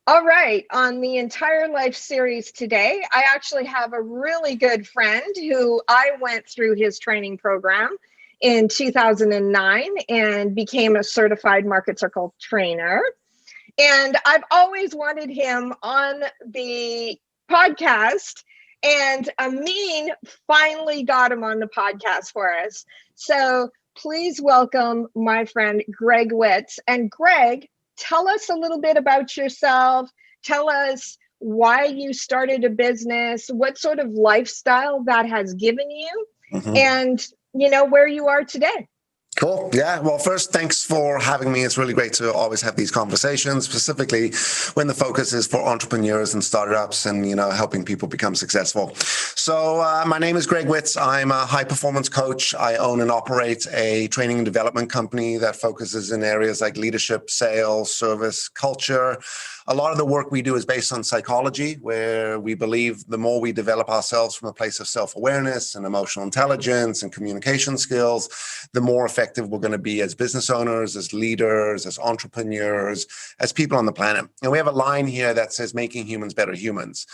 All right, on the Entire Life series today, I actually have a really good friend who I went through his training program in 2009 and became a certified market circle trainer. And I've always wanted him on the podcast, and Amin finally got him on the podcast for us. So please welcome my friend, Greg Witz. And Greg, tell us a little bit about yourself. Tell us why you started a business, what sort of lifestyle that has given you, and where you are today. Cool. Yeah. Well, first, thanks for having me. It's really great to always have these conversations, specifically when the focus is for entrepreneurs and startups and, helping people become successful. So my name is Greg Witz. I'm a high performance coach. I own and operate a training and development company that focuses in areas like leadership, sales, service, culture. A lot of the work we do is based on psychology, where we believe the more we develop ourselves from a place of self-awareness and emotional intelligence and communication skills, the more effective we're going to be as business owners, as leaders, as entrepreneurs, as people on the planet. And we have a line here that says, making humans better humans.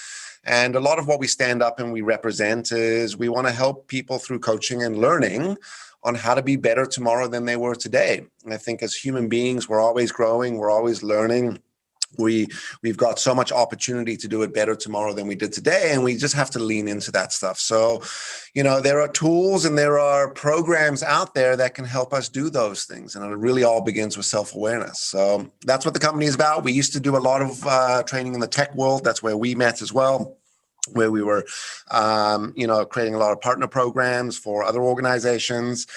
And a lot of what we stand up and we represent is we want to help people through coaching and learning on how to be better tomorrow than they were today. And I think as human beings, we're always growing, we're always learning. We've got so much opportunity to do it better tomorrow than we did today, and we just have to lean into that stuff. So, there are tools and there are programs out there that can help us do those things, and it really all begins with self-awareness. So that's what the company is about. We used to do a lot of training in the tech world. That's where we met as well, where we were, creating a lot of partner programs for other organizations.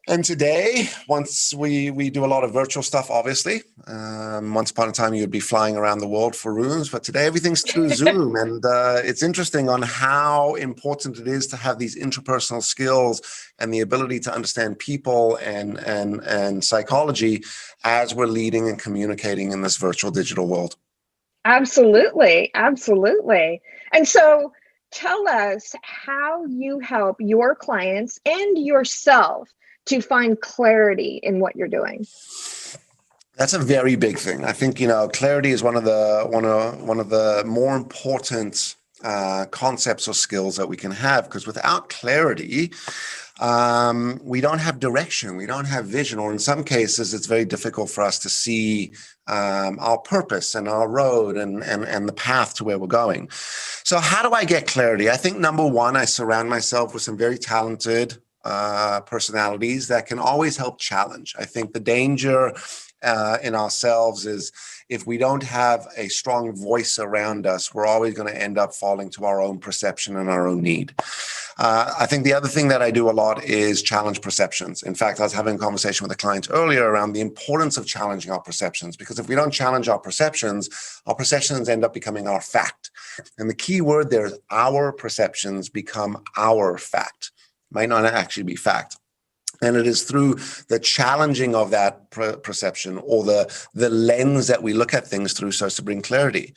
And today, once we do a lot of virtual stuff, obviously. Once upon a time, you'd be flying around the world for rooms, but today everything's through Zoom. And it's interesting on how important it is to have these interpersonal skills and the ability to understand people and psychology as we're leading and communicating in this virtual digital world. Absolutely. Absolutely. And so tell us how you help your clients and yourself to find clarity in what you're doing. That's a very big thing. I think, clarity is one of the more important concepts or skills that we can have, because without clarity, we don't have direction, we don't have vision, or in some cases, it's very difficult for us to see our purpose and our road and the path to where we're going. So how do I get clarity? I think number one, I surround myself with some very talented personalities that can always help challenge. I think the danger in ourselves is if we don't have a strong voice around us, we're always going to end up falling to our own perception and our own need. I think the other thing that I do a lot is challenge perceptions. In fact, I was having a conversation with a client earlier around the importance of challenging our perceptions, because if we don't challenge our perceptions end up becoming our fact. And the key word there is our perceptions become our fact. Might not actually be fact. And it is through the challenging of that perception or the lens that we look at things through starts to bring clarity.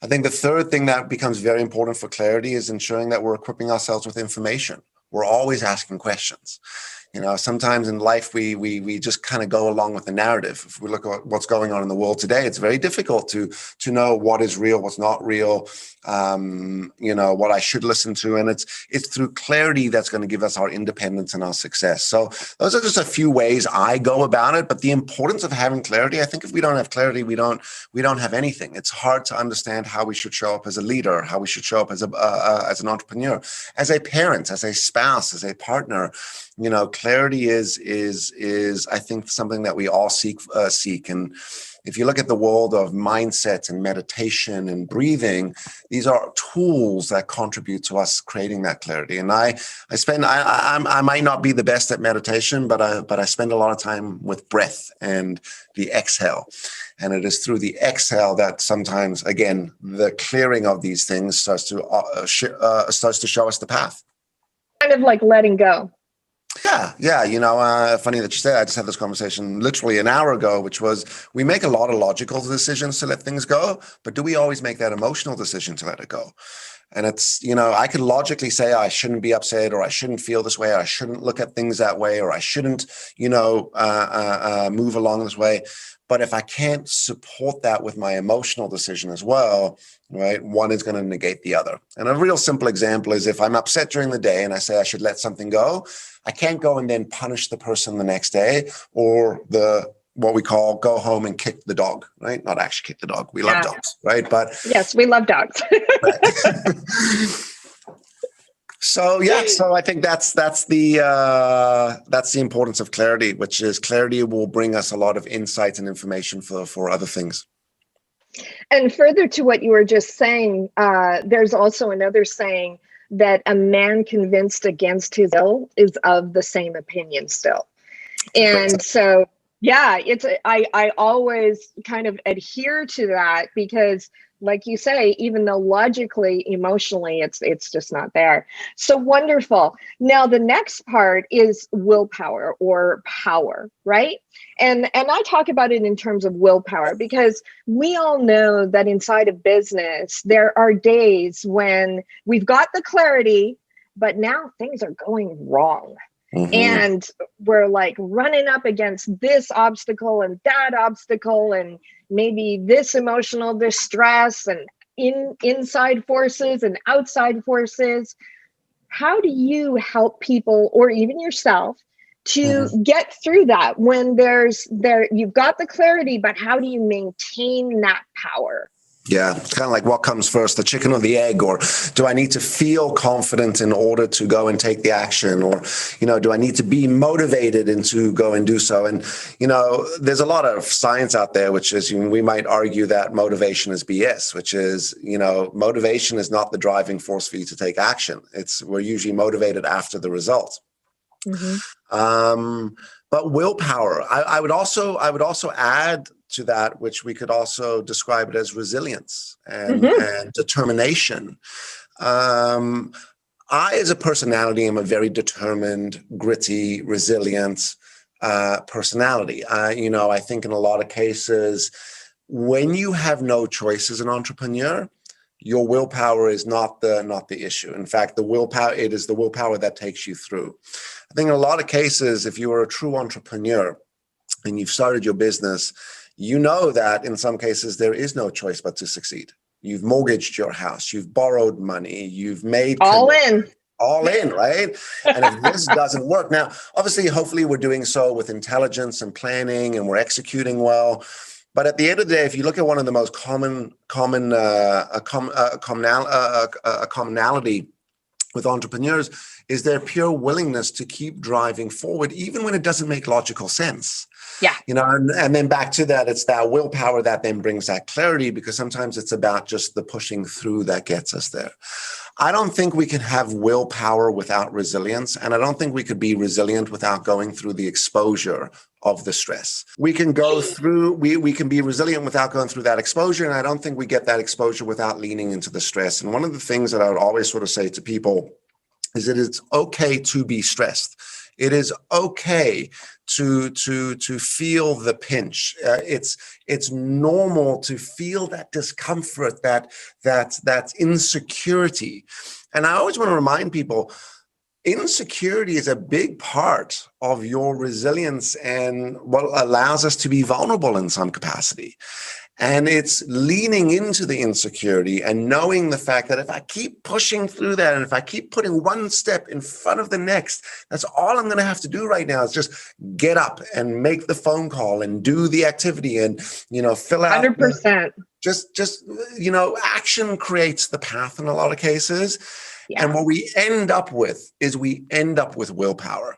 I think the third thing that becomes very important for clarity is ensuring that we're equipping ourselves with information. We're always asking questions. Sometimes in life, we just kind of go along with the narrative. If we look at what's going on in the world today, it's very difficult to know what is real, what's not real, what I should listen to. And it's through clarity that's going to give us our independence and our success. So those are just a few ways I go about it. But the importance of having clarity, I think if we don't have clarity, we don't have anything. It's hard to understand how we should show up as a leader, how we should show up as an entrepreneur, as a parent, as a spouse, as a partner. Clarity is I think something that we all seek. And if you look at the world of mindset and meditation and breathing, these are tools that contribute to us creating that clarity. And I might not be the best at meditation, but I spend a lot of time with breath and the exhale. And it is through the exhale that sometimes, again, the clearing of these things starts to show us the path. Kind of like letting go. Yeah. Funny that you say that. I just had this conversation literally an hour ago, which was we make a lot of logical decisions to let things go, but do we always make that emotional decision to let it go? And it's, I could logically say I shouldn't be upset, or I shouldn't feel this way, or I shouldn't look at things that way, or I shouldn't, move along this way. But if I can't support that with my emotional decision as well, right, one is going to negate the other. And a real simple example is if I'm upset during the day and I say I should let something go, I can't go and then punish the person the next day, or what we call go home and kick the dog, right? Not actually kick the dog. We love dogs, right? But yes, we love dogs. right. So I think that's the importance of clarity, which is clarity will bring us a lot of insight and information for other things. And further to what you were just saying, there's also another saying that a man convinced against his will is of the same opinion still. And so, yeah, I always kind of adhere to that because, like you say, even though logically, emotionally, it's just not there. So wonderful. Now, the next part is willpower or power, right? And I talk about it in terms of willpower because we all know that inside of business, there are days when we've got the clarity, but now things are going wrong. Mm-hmm. And we're like running up against this obstacle and that obstacle and maybe this emotional distress and inside forces and outside forces. How do you help people or even yourself to get through that when you've got the clarity, but how do you maintain that power? Yeah, it's kind of like what comes first, the chicken or the egg, or do I need to feel confident in order to go and take the action, or, do I need to be motivated to go and do so? And, there's a lot of science out there, which is, we might argue that motivation is BS, which is, motivation is not the driving force for you to take action. We're usually motivated after the result. Mm-hmm. But willpower, I would also add to that, which we could also describe it as resilience and determination. I, as a personality, am a very determined, gritty, resilient personality. I think in a lot of cases, when you have no choice as an entrepreneur, your willpower is not the issue. In fact, it is the willpower that takes you through. I think in a lot of cases, if you are a true entrepreneur and you've started your business, you know that in some cases there is no choice but to succeed. You've mortgaged your house, you've borrowed money, you've made all in, right? And if this doesn't work, now, obviously, hopefully we're doing so with intelligence and planning and we're executing well. But at the end of the day, if you look at one of the most commonality with entrepreneurs is their pure willingness to keep driving forward, even when it doesn't make logical sense. Yeah. And then back to that, it's that willpower that then brings that clarity, because sometimes it's about just the pushing through that gets us there. I don't think we can have willpower without resilience. And I don't think we could be resilient without going through the exposure of the stress. We can go through, we can be resilient without going through that exposure. And I don't think we get that exposure without leaning into the stress. And one of the things that I would always sort of say to people is that it's okay to be stressed. It is okay to feel the pinch. It's normal to feel that discomfort, that insecurity. And I always want to remind people, insecurity is a big part of your resilience and what allows us to be vulnerable in some capacity. And it's leaning into the insecurity and knowing the fact that if I keep pushing through that and if I keep putting one step in front of the next, that's all I'm going to have to do right now is just get up and make the phone call and do the activity and, fill out. 100%. Action creates the path in a lot of cases. Yeah. And what we end up with willpower.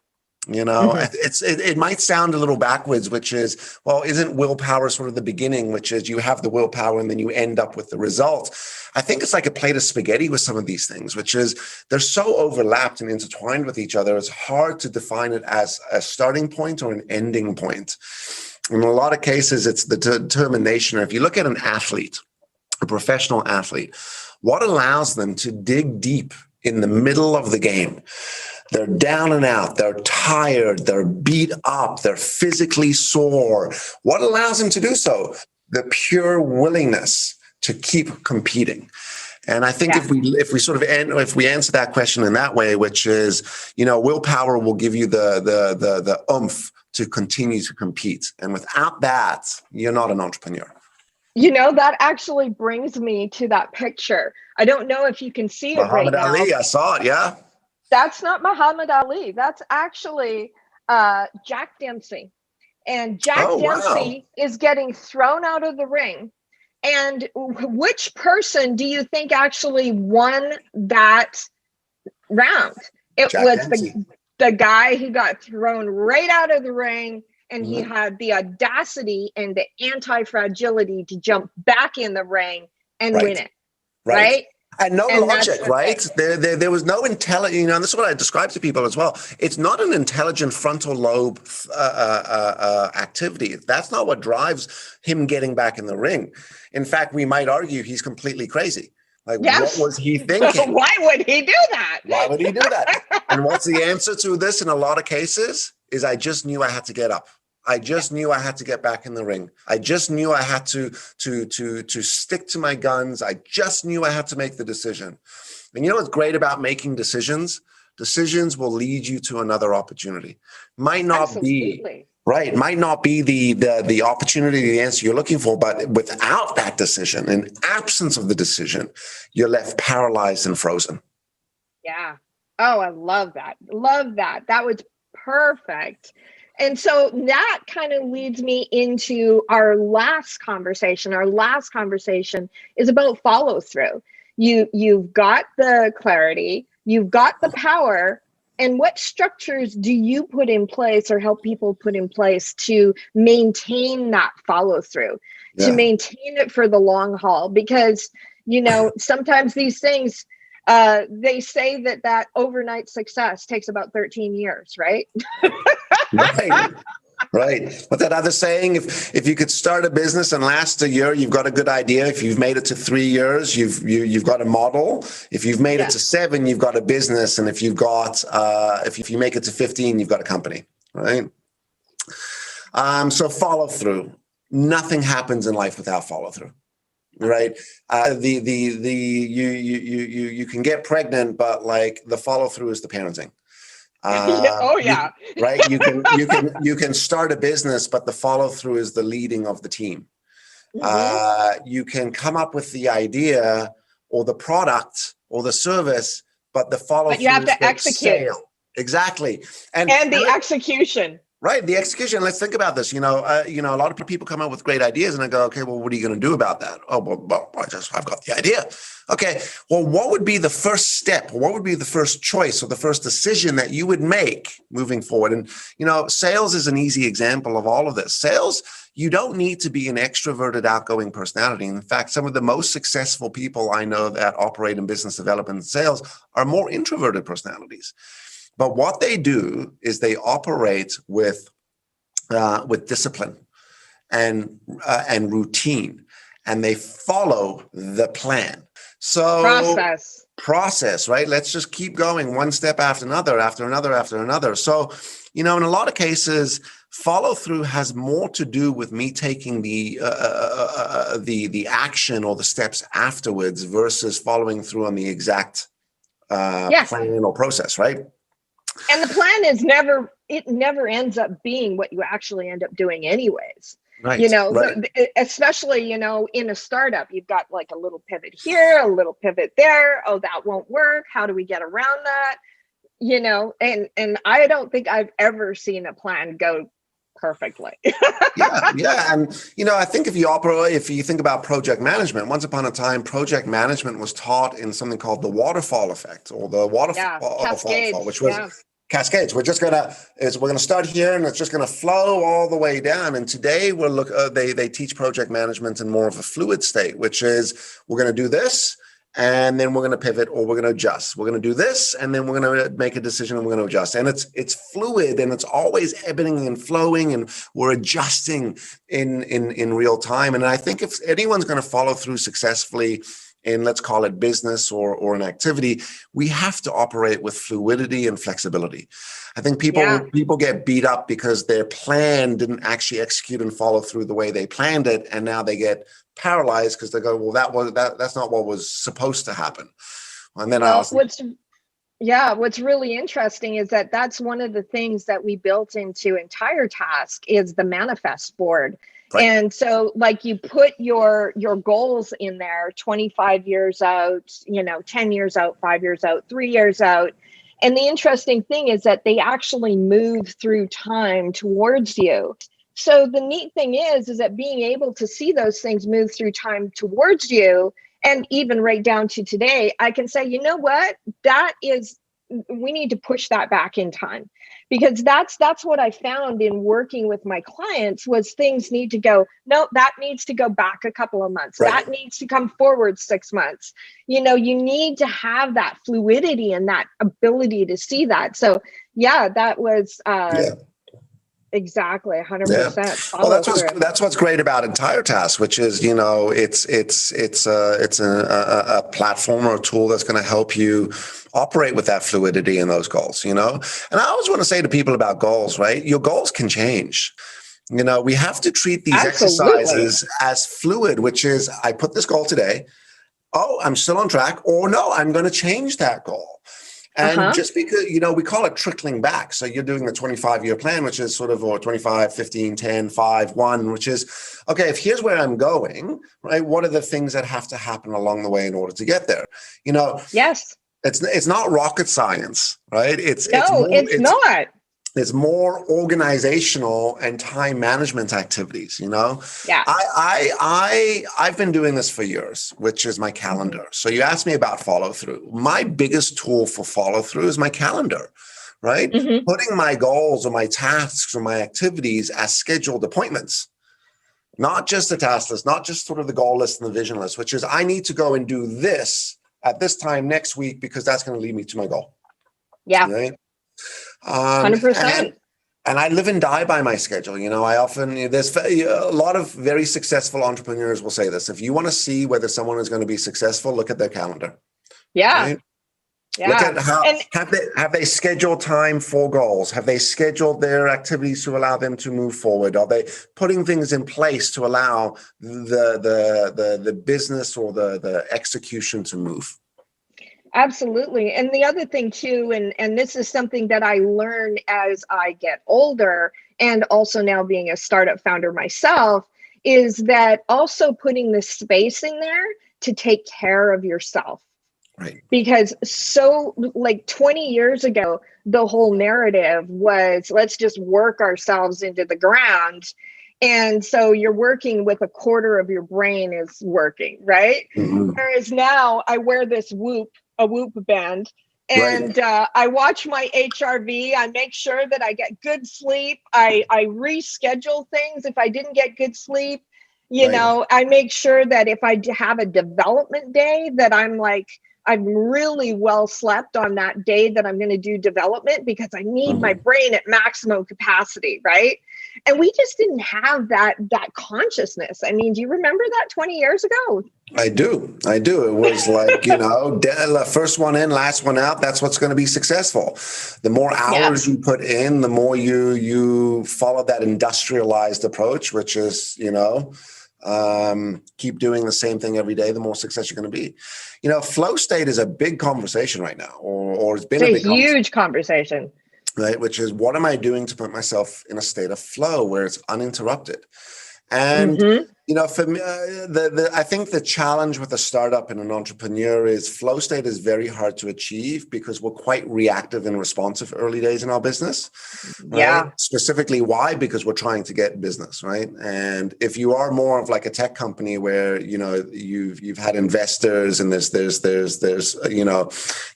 It might sound a little backwards, which is, well, isn't willpower sort of the beginning, which is you have the willpower and then you end up with the result? I think it's like a plate of spaghetti with some of these things, which is they're so overlapped and intertwined with each other. It's hard to define it as a starting point or an ending point. In a lot of cases, it's the determination. If you look at an athlete, a professional athlete, what allows them to dig deep in the middle of the game? They're down and out, they're tired, they're beat up, they're physically sore. What allows them to do so? The pure willingness to keep competing. And I think if we answer that question in that way, which is, willpower will give you the oomph to continue to compete. And without that, you're not an entrepreneur. That actually brings me to that picture. I don't know if you can see it right now. Muhammad Ali, I saw it, yeah. That's not Muhammad Ali. That's actually Jack Dempsey. And Jack Dempsey is getting thrown out of the ring. And which person do you think actually won that round? It was the guy who got thrown right out of the ring, and he had the audacity and the anti-fragility to jump back in the ring and win it. Right? And no logic, right? There was no intelligent, and this is what I describe to people as well. It's not an intelligent frontal lobe activity. That's not what drives him getting back in the ring. In fact, we might argue he's completely crazy. Like, what was he thinking? Why would he do that? Why would he do that? And what's the answer to this in a lot of cases is, I just knew I had to get up. I just knew I had to get back in the ring. I just knew I had to stick to my guns. I just knew I had to make the decision. And what's great about making decisions? Decisions will lead you to another opportunity. Might not be right. Might not be the opportunity, the answer you're looking for, but without that decision, in absence of the decision, you're left paralyzed and frozen. Yeah. Oh, I love that. Love that. That was perfect. And so that kind of leads me into our last conversation. Our last conversation is about follow through. You've got the clarity, you've got the power, and what structures do you put in place or help people put in place to maintain that follow through, to maintain it for the long haul? Because, sometimes these things, they say that overnight success takes about 13 years, right? Right. What's that other saying? If you could start a business and last a year, you've got a good idea. If you've made it to 3 years, you've got a model. If you've made it to 7, you've got a business. And if you make it to 15, you've got a company. Right. So follow through. Nothing happens in life without follow through. Right. You can get pregnant, but like the follow through is the parenting. Right. You can start a business, but the follow through is the leading of the team. You can come up with the idea or the product or the service, but the follow through. You have to execute. Exactly. And the execution. Right. The execution. Let's think about this. A lot of people come up with great ideas and I go, okay, well, what are you going to do about that? Oh, well, I've got the idea. Okay. Well, what would be the first step? What would be the first choice or the first decision that you would make moving forward? And, sales is an easy example of all of this. Sales, you don't need to be an extroverted, outgoing personality. In fact, some of the most successful people I know that operate in business development and sales are more introverted personalities. But what they do is they operate with discipline and routine, and they follow the plan. So process, right? Let's just keep going one step after another, after another, after another. So, in a lot of cases, follow through has more to do with me taking the action or the steps afterwards versus following through on the exact plan or process, right? And the plan is never ends up being what you actually end up doing anyways. Right. Especially, in a startup, you've got like a little pivot here, a little pivot there. Oh, that won't work. How do we get around that? And I don't think I've ever seen a plan go perfectly. Yeah. And, I think if you think about project management, once upon a time, project management was taught in something called the waterfall effect or the waterfall, which was cascades. We're going to start here and it's just going to flow all the way down. And today they teach project management in more of a fluid state, which is we're going to do this. And then we're going to pivot or we're going to adjust. We're going to do this, and then we're going to make a decision and we're going to adjust. And it's fluid and it's always ebbing and flowing, and we're adjusting in real time. And I think if anyone's going to follow through successfully in, let's call it business or an activity, we have to operate with fluidity and flexibility. I think people get beat up because their plan didn't actually execute and follow through the way they planned it, and now they get paralyzed because they go, well, that's not what was supposed to happen. And then what's really interesting is that that's one of the things that we built into Entire Task is the manifest board. Right. And so like you put your goals in there, 25 years out, 10 years out, 5 years out, 3 years out. And the interesting thing is that they actually move through time towards you. So the neat thing is that being able to see those things move through time towards you, and even right down to today, I can say, you know what, we need to push that back in time, because that's what I found in working with my clients was things need to go, no, that needs to go back a couple of months. Right. That needs to come forward 6 months. You need to have that fluidity and that ability to see that. So yeah, that was, exactly 100%. Well, that's what's great about Entire Task, which is it's a platform or a tool that's going to help you operate with that fluidity and those goals. And I always want to say to people about goals, right? Your goals can change. We have to treat these exercises as fluid, which is I put this goal today. Oh, I'm still on track, or no, I'm going to change that goal. And just because, we call it trickling back. So you're doing the 25-year plan, which is sort of, or 25, 15, 10, 5, 1, which is, okay, if here's where I'm going, right, what are the things that have to happen along the way in order to get there? Yes. It's not rocket science, right? It's not. It's more organizational and time management activities, Yeah. I've been doing this for years, which is my calendar. So you asked me about follow through. My biggest tool for follow through is my calendar, right? Mm-hmm. Putting my goals or my tasks or my activities as scheduled appointments, not just a task list, not just sort of the goal list and the vision list, which is I need to go and do this at this time next week because that's going to lead me to my goal. Yeah. Right? 100%. And I live and die by my schedule. I often, there's a lot of very successful entrepreneurs will say this. If you want to see whether someone is going to be successful, look at their calendar. Yeah. Right? Yeah. Look at how, have they scheduled time for goals? Have they scheduled their activities to allow them to move forward? Are they putting things in place to allow the business or the execution to move? Absolutely. And the other thing too, and this is something that I learn as I get older, and also now being a startup founder myself, is that also putting the space in there to take care of yourself. Right. Because so like 20 years ago, the whole narrative was let's just work ourselves into the ground. And so you're working with a quarter of your brain is working, right? Mm-hmm. Whereas now I wear this a Whoop band, and right. I watch my HRV. I make sure that I get good sleep. I reschedule things if I didn't get good sleep. I make sure that if I have a development day that I'm really well slept on that day that I'm going to do development, because I need my brain at maximum capacity, right? And we just didn't have that consciousness. I mean, do you remember that 20 years ago? I do. It was like, first one in, last one out. That's what's going to be successful. The more hours you put in, the more you follow that industrialized approach, which is, keep doing the same thing every day, the more success you're going to be. Flow state is a big conversation right now, or it's been a huge conversation. Right, which is what am I doing to put myself in a state of flow where it's uninterrupted? And for me, I think the challenge with a startup and an entrepreneur is flow state is very hard to achieve because we're quite reactive and responsive early days in our business. Right? Yeah. Specifically, why? Because we're trying to get business, right? And if you are more of like a tech company where you've had investors and there's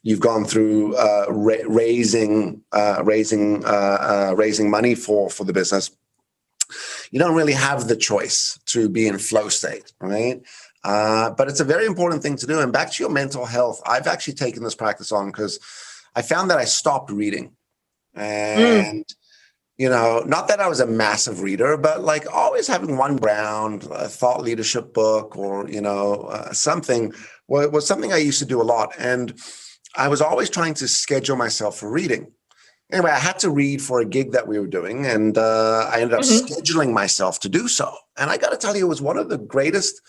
you've gone through raising money for the business. You don't really have the choice to be in flow state, right? But it's a very important thing to do. And back to your mental health, I've actually taken this practice on because I found that I stopped reading. And, not that I was a massive reader, but like always having one ground, a thought leadership book or, something was something I used to do a lot. And I was always trying to schedule myself for reading. Anyway, I had to read for a gig that we were doing, and I ended up scheduling myself to do so. And I got to tell you, it was one of the greatest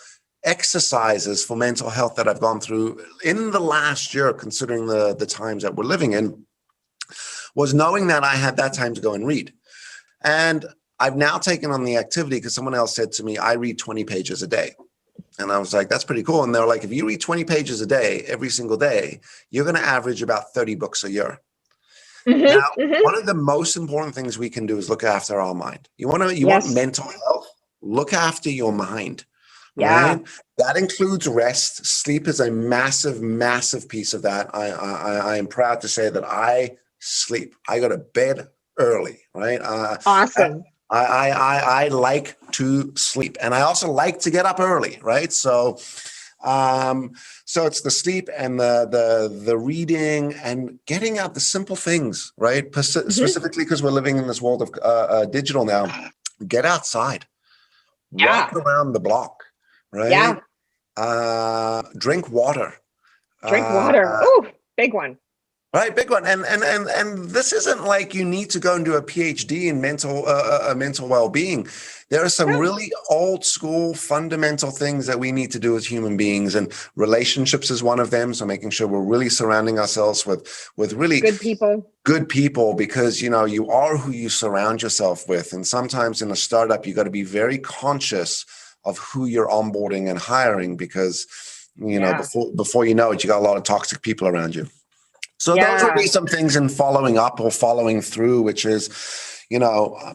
exercises for mental health that I've gone through in the last year, considering the times that we're living in, was knowing that I had that time to go and read. And I've now taken on the activity because someone else said to me, I read 20 pages a day. And I was like, that's pretty cool. And they're like, if you read 20 pages a day, every single day, you're going to average about 30 books a year. Now, one of the most important things we can do is look after our mind. You want mental health? Look after your mind, right? That includes rest. Sleep is a massive, massive piece of that. I am proud to say that I sleep. I go to bed early, right? Awesome. I like to sleep, and I also like to get up early, right? So it's the sleep and the reading and getting out the simple things, right? Specifically because we're living in this world of digital now. Get outside, walk around the block, right? Drink water. Drink water. Ooh, big one. Right, big one. And this isn't like you need to go and do a PhD in mental well-being. There are some really old school fundamental things that we need to do as human beings, and relationships is one of them. So making sure we're really surrounding ourselves with really good people, because you are who you surround yourself with. And sometimes in a startup, you got to be very conscious of who you're onboarding and hiring, because before you know it, you got a lot of toxic people around you. So those would be some things in following up or following through, which is,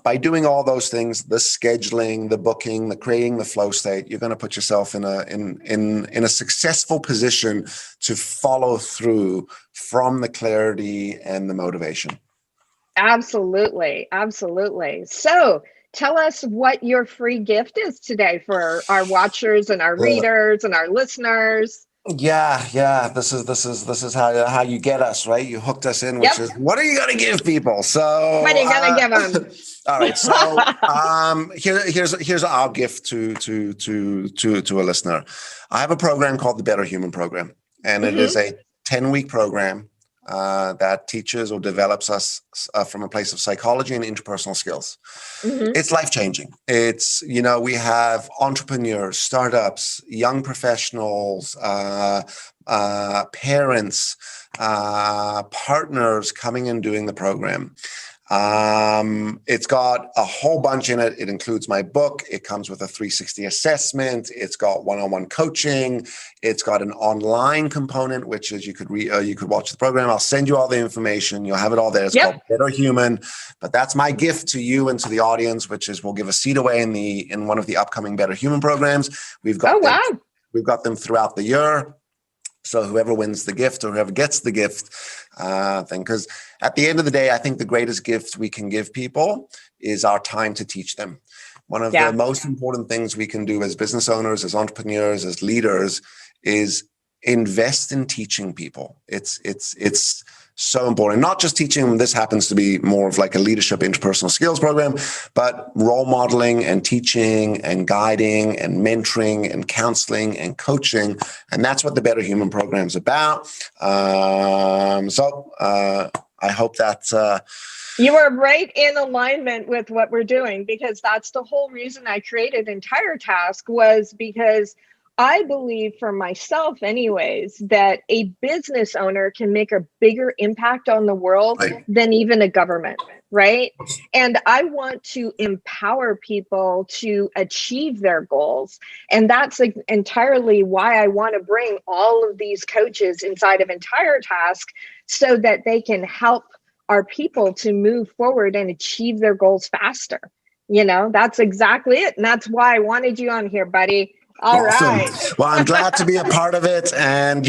by doing all those things, the scheduling, the booking, the creating the flow state, you're going to put yourself in a successful position to follow through from the clarity and the motivation. Absolutely. Absolutely. So tell us what your free gift is today for our watchers and our readers and our listeners. Yeah. This is how you get us, right? You hooked us in, which is, what are you going to give people? So what are you going to give them? All right. So here's our gift to a listener. I have a program called the Better Human Program, and it is a 10-week program that teaches or develops us from a place of psychology and interpersonal skills. It's life-changing. It's, we have entrepreneurs, startups, young professionals, parents, partners coming and doing the program. It's got a whole bunch in it. It includes my book. It comes with a 360 assessment. It's got one-on-one coaching. It's got an online component, which is you could watch the program. I'll send you all the information. You'll have it all there. It's called Better Human. But that's my gift to you and to the audience, which is we'll give a seat away in one of the upcoming Better Human programs. We've got them throughout the year. So whoever wins the gift or whoever gets the gift, because at the end of the day, I think the greatest gift we can give people is our time to teach them. One of the most important things we can do as business owners, as entrepreneurs, as leaders, is invest in teaching people. It's so important. Not just teaching them. This happens to be more of like a leadership interpersonal skills program, but role modeling and teaching and guiding and mentoring and counseling and coaching. And that's what the Better Human program is about. I hope that you are right in alignment with what we're doing, because that's the whole reason I created Entire Task, was because I believe for myself anyways, that a business owner can make a bigger impact on the world than even a government, right? And I want to empower people to achieve their goals. And that's entirely why I want to bring all of these coaches inside of Entire Task, so that they can help our people to move forward and achieve their goals faster. That's exactly it. And that's why I wanted you on here, buddy. All right. Well, I'm glad to be a part of it. And,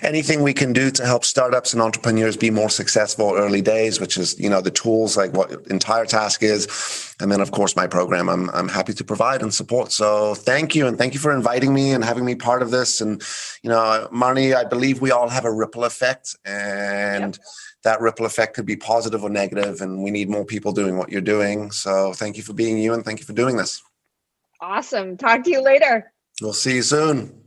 anything we can do to help startups and entrepreneurs be more successful early days, which is, the tools like what Entire Task is. And then, of course, my program, I'm happy to provide and support. So thank you. And thank you for inviting me and having me part of this. And, Marnie, I believe we all have a ripple effect, and that ripple effect could be positive or negative. And we need more people doing what you're doing. So thank you for being you, and thank you for doing this. Awesome. Talk to you later. We'll see you soon.